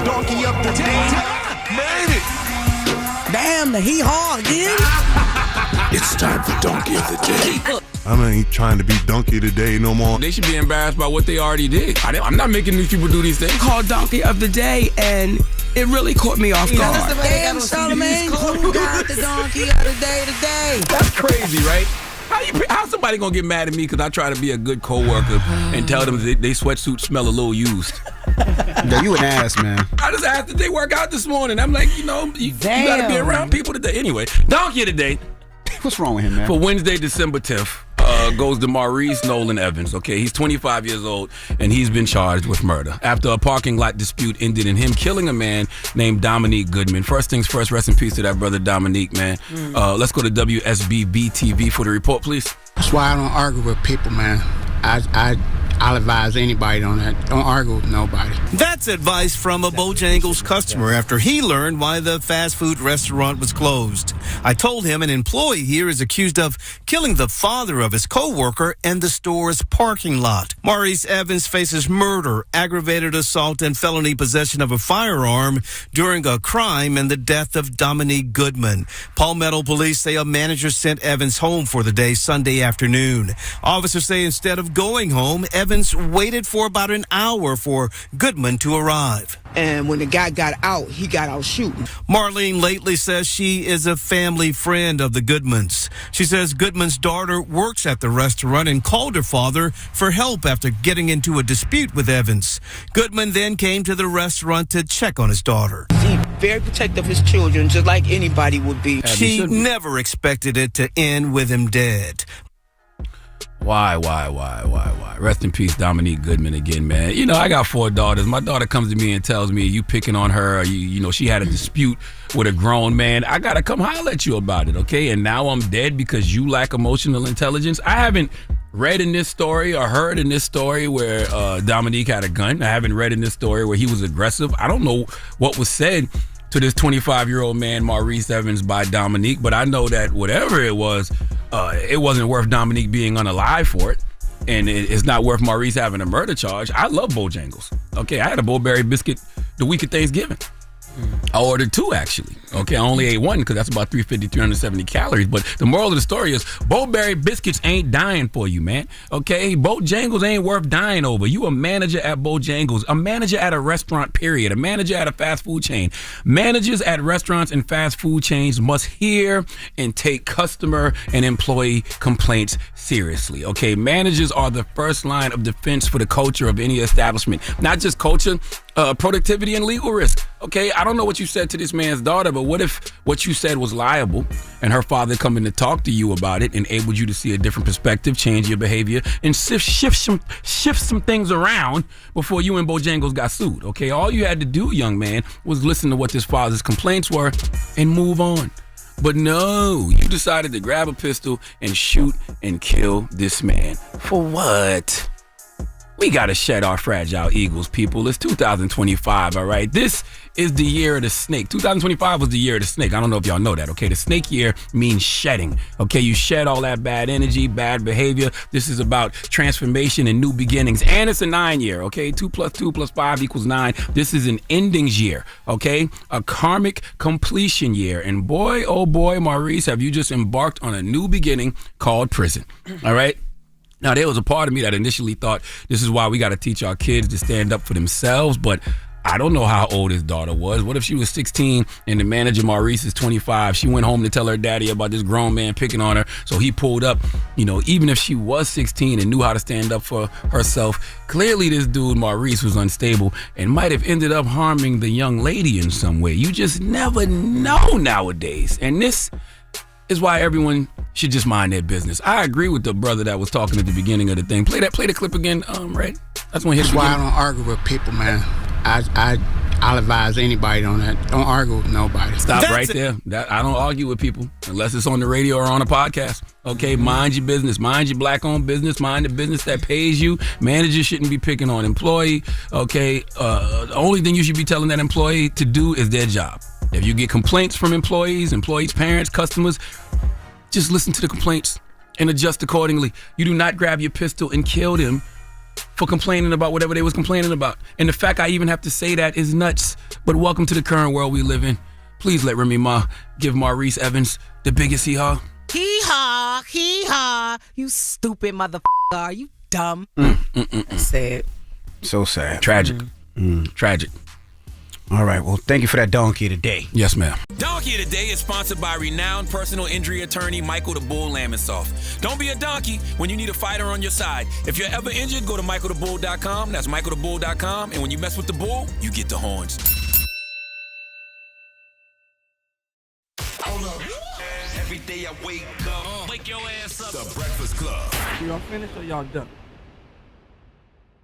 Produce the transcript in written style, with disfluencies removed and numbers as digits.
donkey of the day. Made it. Damn, the hee-haw again. It's time for Donkey of the Day. I ain't trying to be donkey today no more. They should be embarrassed by what they already did. I'm not making these people do these things. Called Donkey of the Day, and it really caught me off guard. Damn, Charlamagne, who got the Donkey of the Day today? That's crazy, right? How somebody gonna get mad at me because I try to be a good coworker and tell them they sweatsuits smell a little used? Yeah, you an ass, man. I just asked if they work out this morning. I'm like, you gotta be around people today. Anyway, Donkey of the Day. What's wrong with him, man? For Wednesday, December 10th, goes to Maurice Nolan Evans. Okay, he's 25 years old, and he's been charged with murder after a parking lot dispute ended in him killing a man named Dominique Goodman. First things first, rest in peace to that brother Dominique, man. Let's go to WSBB-TV for the report, please. That's why I don't argue with people, man. I'll advise anybody on that. Don't argue with nobody. That's advice from a Bojangles customer after he learned why the fast food restaurant was closed. I told him an employee here is accused of killing the father of his co-worker in the store's parking lot. Maurice Evans faces murder, aggravated assault, and felony possession of a firearm during a crime and the death of Dominique Goodman. Palmetto police say a manager sent Evans home for the day Sunday afternoon. Officers say instead of going home, Evans waited for about an hour for Goodman to arrive. And when the guy got out, he got out shooting. Marlene Lately says she is a family friend of the Goodmans. She says Goodman's daughter works at the restaurant and called her father for help after getting into a dispute with Evans. Goodman then came to the restaurant to check on his daughter. He's very protective of his children, just like anybody would be. She never expected it to end with him dead. Why? Rest in peace, Dominique Goodman again, man. I got 4 daughters. My daughter comes to me and tells me you picking on her, or she had a dispute with a grown man. I gotta come holler at you about it, okay? And now I'm dead because you lack emotional intelligence. I haven't read in this story or heard in this story where Dominique had a gun. I haven't read in this story where he was aggressive. I don't know what was said to this 25-year-old man, Maurice Evans, by Dominique, but I know that whatever it wasn't worth Dominique being unalive for it, and it's not worth Maurice having a murder charge. I love Bojangles. Okay, I had a Bowberry biscuit the week of Thanksgiving. I ordered 2, actually. Okay, I only ate 1 because that's about 370 calories. But the moral of the story is Bowberry biscuits ain't dying for you, man. Okay, Bojangles ain't worth dying over. You a manager at Bojangles, a manager at a restaurant, period, a manager at a fast food chain. Managers at restaurants and fast food chains must hear and take customer and employee complaints seriously. Okay, managers are the first line of defense for the culture of any establishment. Not just culture, productivity and legal risk. Okay, I don't know what you said to this man's daughter, but what if what you said was liable and her father coming to talk to you about it enabled you to see a different perspective, change your behavior, and shift some things around before you and Bojangles got sued? Okay, all you had to do, young man, was listen to what this father's complaints were and move on. But no, you decided to grab a pistol and shoot and kill this man. For what? We got to shed our fragile egos, people. It's 2025, all right? This is the year of the snake. 2025 was the year of the snake. I don't know if y'all know that, okay? The snake year means shedding, okay? You shed all that bad energy, bad behavior. This is about transformation and new beginnings. And it's a 9 year, okay? 2 + 2 + 5 = 9. This is an endings year, okay? A karmic completion year. And boy, oh boy, Maurice, have you just embarked on a new beginning called prison, all right? Now, there was a part of me that initially thought this is why we got to teach our kids to stand up for themselves, but I don't know how old his daughter was. What if she was 16 and the manager, Maurice, is 25? She went home to tell her daddy about this grown man picking on her, so he pulled up. Even if she was 16 and knew how to stand up for herself, clearly this dude, Maurice, was unstable and might have ended up harming the young lady in some way. You just never know nowadays. And this is why everyone should just mind their business. I agree with the brother that was talking at the beginning of the thing. Play the clip again, Red. That's why I don't argue with people, man. I'll advise anybody on that. Don't argue with nobody. Stop right there. I don't argue with people unless it's on the radio or on a podcast. Okay, mind your business. Mind your black-owned business. Mind the business that pays you. Managers shouldn't be picking on employee. Okay, the only thing you should be telling that employee to do is their job. If you get complaints from employees, parents, customers, just listen to the complaints and adjust accordingly. You do not grab your pistol and kill them for complaining about whatever they was complaining about. And the fact I even have to say that is nuts But welcome to the current world we live in. Please let Remy Ma give Maurice Evans the biggest hee-haw. Hee-haw, hee-haw. You stupid motherfucker. Are you dumb? Sad. So sad. Tragic. Tragic. All right, well, thank you for that donkey today. Yes, ma'am. Donkey of the Day is sponsored by renowned personal injury attorney Michael the Bull Lamonsoff. Don't be a donkey when you need a fighter on your side. If you're ever injured, go to michaelthebull.com. That's michaelthebull.com. And when you mess with the bull, you get the horns. Hold up. Every day I wake up. Wake your ass up. The Breakfast Club. Y'all finished or y'all done?